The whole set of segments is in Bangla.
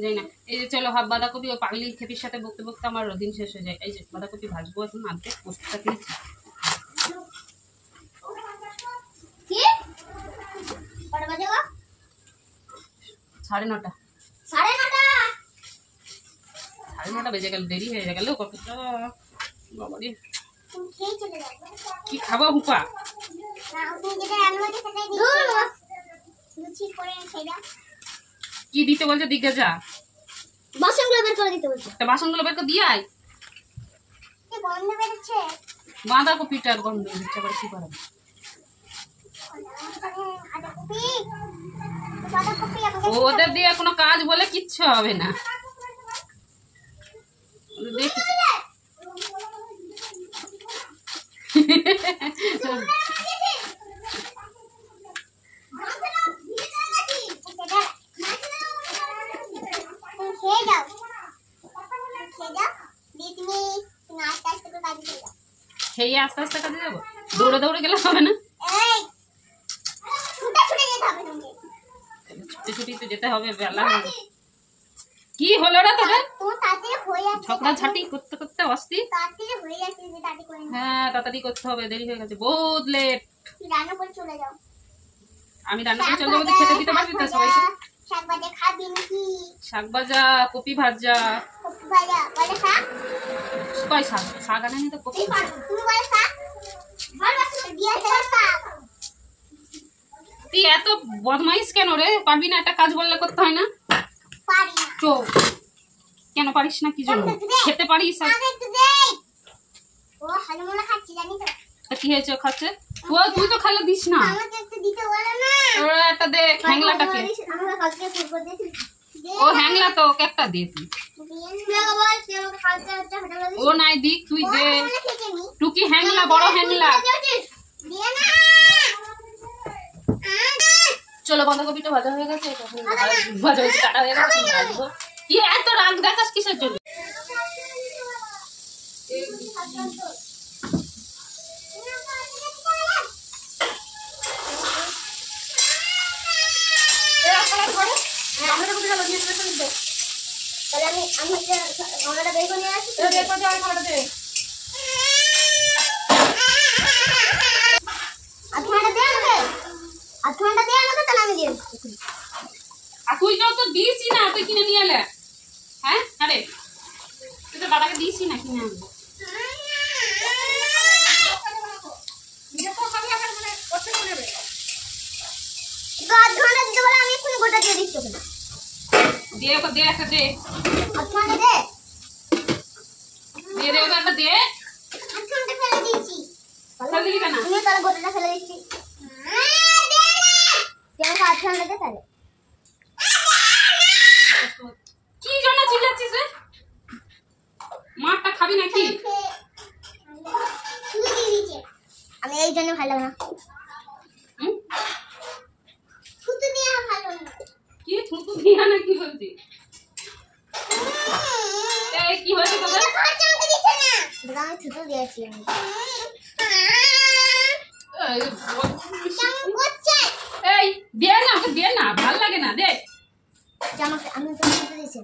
যাই না। এই যে চলো হাফ বাঁধাকপি ও পাগলি খেপির সাথে বকতে বকতে আমার দিন শেষ হয়ে যায়। এই যে বাঁধাকপি ভাজবো এখন, আনতে পোস্তটা দিয়েছি। 9:30 9:30 বেজে গেল, দেরি হয়ে গেল কতটা। বাবারে কি খাবো হুপা? কি দিতে বলছে? দিকে যা, বাসনগুলো বের করে দিতে বলছে। বাসনগুলো বের করে দিয়ে আয়। গন্ধ বেরোচ্ছে, বাঁধাকপিটার গন্ধ বেরোচ্ছে, আবার কি করাবো? ওদের দিয়ে কোনো কাজ বলে কিচ্ছু হবে না। খেয়ে আস্তে আস্তে কাজে যাবো, দৌড়ে দৌড়ে গেলে হবে না। ছুটে ছুটি যেতে হবে, বেলা হবে। কি হলো রে তোদের? ঝগড়া ঝাঁটি করতে করতে অস্থির। হ্যাঁ তাড়াতাড়ি করতে হবে, দেরি হয়ে গেছে, বহুত লেট। আমি রান্না করে চলে যাবো, খেতে দিতে পারবি তো সবাইকে? শাক ভাজা, কপি ভাজা। কয় শাক? শাক আনেনি তো কপি। তুই এত বদমাইশ কেন রে? পারবি না? একটা কাজ বললে করতে হয় না? কেন পারিস না? কি জন্য? খেতে পারিস? কি হয়েছে খাচ্ছে? তুই তো খাইলে দিস না। একটা দে হ্যাংলাটাকে। ও হ্যাংলা তো, ওকে একটা দে তুই। ও নাই দিক, তুই দে। টুকি হ্যাংলা, বড় হ্যাংলা। চলো বাঁধাকপিটা ভাজা হয়ে গেছে, ভাজা হয়েছে, কাটা হয়ে গেছে, ভাজবো। কি এত রাগ দেখাস কিসের জন্য? তুই তো দিয়েছি না, তুই কিনে নিয়ে এলে। হ্যাঁ আরে তুই তো দাদাকে দিয়েছি না, কিনে আনবো। দে ওকে, দে একটা দে, দিয়ে দে ওকে একটা দে। ফেলে দিলি কেন? কি জন্য চিল্লাচ্ছিস রে? মারটা খাবি নাকি? আমি এই জন্য ভালো না। কি থুতু দিয়া না? কি বলছি? এই কি হয়েছে তোদের? আমি থুতু দিয়েছি। এই দে না, ওকে দে না, ভাল লাগে না, দে। আমি থুতু দিয়েছি।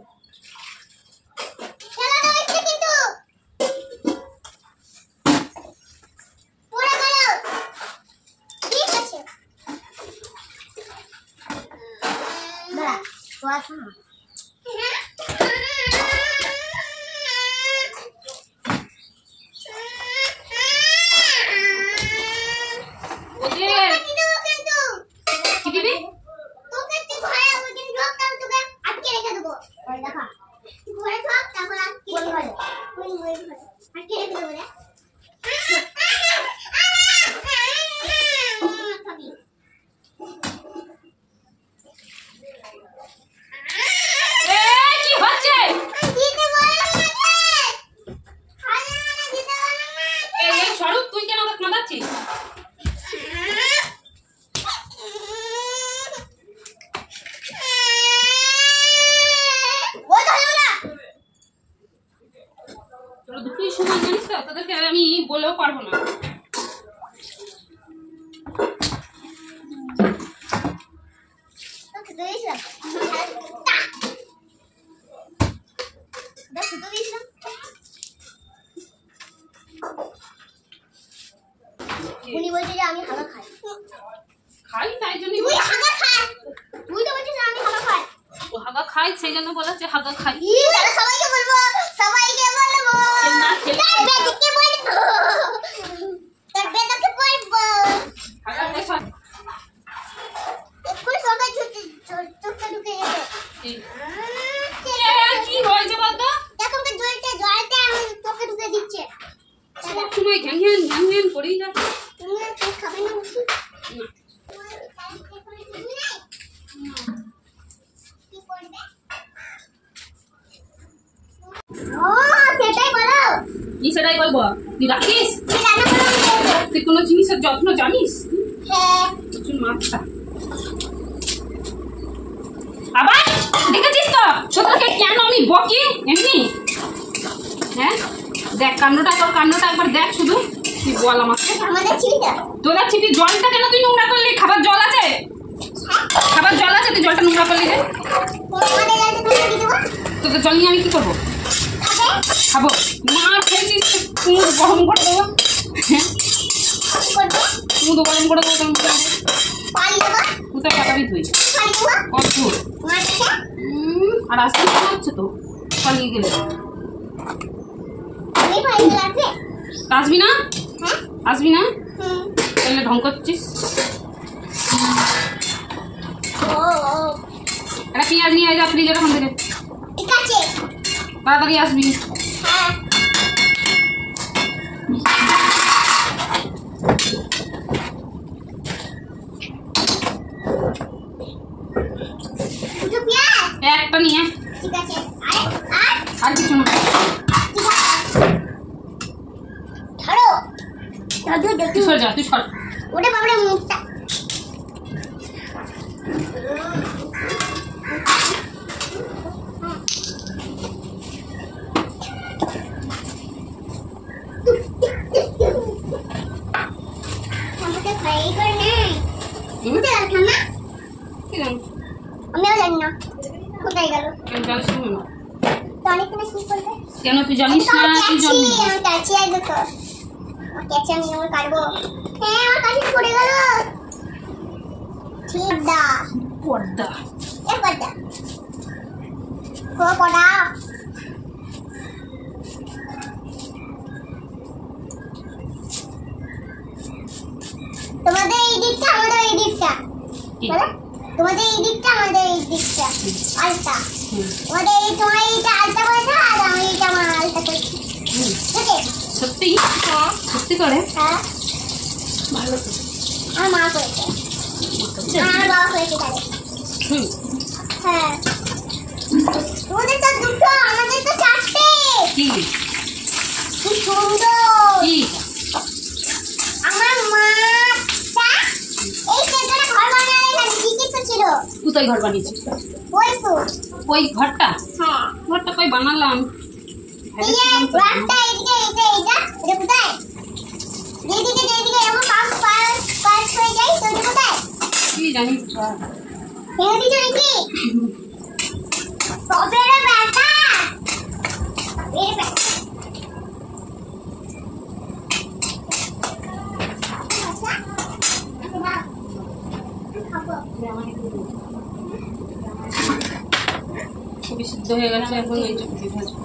আমি বলেও পারবো না। দুটো দিয়েছিলাম। উনি বলছে যে আমি হাগা খাই। খাই তাই জন্য তুই হাগা খা। তুই তো বলছিস আমি হাগা খাই। ও হাগা খাই সেই জন্য বলেছে হাগা খাই। তাহলে সবাইকে বলবো, সবাইকে বলবো। না খেলে তার বেদকে বলবো, তার বেদকে বলবো। হাগা খাই সব একটু সবাই চোখে ঢুকে গেছে। কি হয়েছে বলতো? দেখো ওকে জলতে আমি চোখে ঢুকে দিচ্ছে। সব সময় ঘ্যান ঘ্যান ঘ্যান ঘ্যান করেই যাচ্ছে। তুমি চোখ খাবে না বেশি? ও সেটাই বলো। কি সেটাই বলবো? তুই রাখিস? কি রান্না করো? তুই কোনো জিনিসের যত্ন জানিস? হ্যাঁ। প্রচুর মাত্রা। আবার দেখেছিস তো তোকে কেন আমি বকি এমনি? হ্যাঁ দেখ কান্ডটা একবার দেখ শুধু। তুই বল আমাকে। আমাদের ছিলিটা তোলা ছিপি জলটা কেন তুই নোংরা করলি? খাবার জল আছে, খাবার জল আছে, তুই জলটা নোংরা করলি যে। আমাদের যাতে তুমি কি দেবো? তোদের জল নিয়ে আমি কি করবো? খাবো না খেয়েছিস কুমুদ গরম করে দেবো। হ্যাঁ কি করবে? কুমুদ গরম করে দেবো তখন পানি দেবো? কোথায় পাকাবি তুই? পানি দেবো? অদ্ভুত। মাছটা? আর আসতে মনে হচ্ছে তো পালিয়ে গেলে। আমি পানি লাগবে? আসবি না? হ্যাঁ? আসবি না? হুম। তাহলে ঢং করছিস। ও একটা পেঁয়াজ নিয়ে যা ফ্রিজের ওখান থেকে, ঠিক আছে। তাড়াতাড়ি আসবি। হ্যাঁ। দুটো পেঁয়াজ? একটা নিয়ে ঠিক আছে। আর আর কিছু না। ঠিক আছে। ধরো। তুই সর যা, তুই সর। ওটা বাবরে মুখটা। আমাকে খাই করে নেই। কোথায় গেল ঠাম্মা? কি জানি আমিও জানি না কোথায় গেল। কেন জানিস না? তো অনেকক্ষণ কি করবে? কেন তুই জানিস না? তুই জানিস আমি কাছে আসবে তো। আমার কাছে আমি আমার কাটবো। হ্যাঁ আমার কাছে পড়ে গেল। ঠিক দা। পর্দা। এ পড়া। পড়া। তোমাদের এই দিকটা আমাদের এই দিকটা। বলো? তোমাদের এই দিকটা আমাদের এই দিকটা। আলতা। তোমাদের এই তোমার এইটা আলতা করেছো আর আমি এইটা আমার আলতা করছি। ঠিক আছে? সত্যি? হ্যাঁ। সত্যি করে? হ্যাঁ। ভালো তো। আমার মা করেছে। আমার বাবা করেছে তাহলে। হুম। হ্যাঁ। তোমাদের তো দুটো আমাদের তো চারটে। কি? কি সুন্দর। কি? আমার মা এই সেখানে ঘর বানালে এখানে কি কিছু ছিল? কোথায় ঘর বানিয়েছিস? ওই তো। ওই ঘরটা? হ্যাঁ। ঘরটা কই বানালাম? এই যে রাস্তা এইদিকে এটা কোথায়? যেদিকে এমন পাস হয়ে যায় তো এটা কোথায়? কি জানি ভেঙে দিছো নাকি? তবে রে বেটা। এই বেটা। খুবই সিদ্ধ হয়ে গেছে এখন এই যে ভাজবো।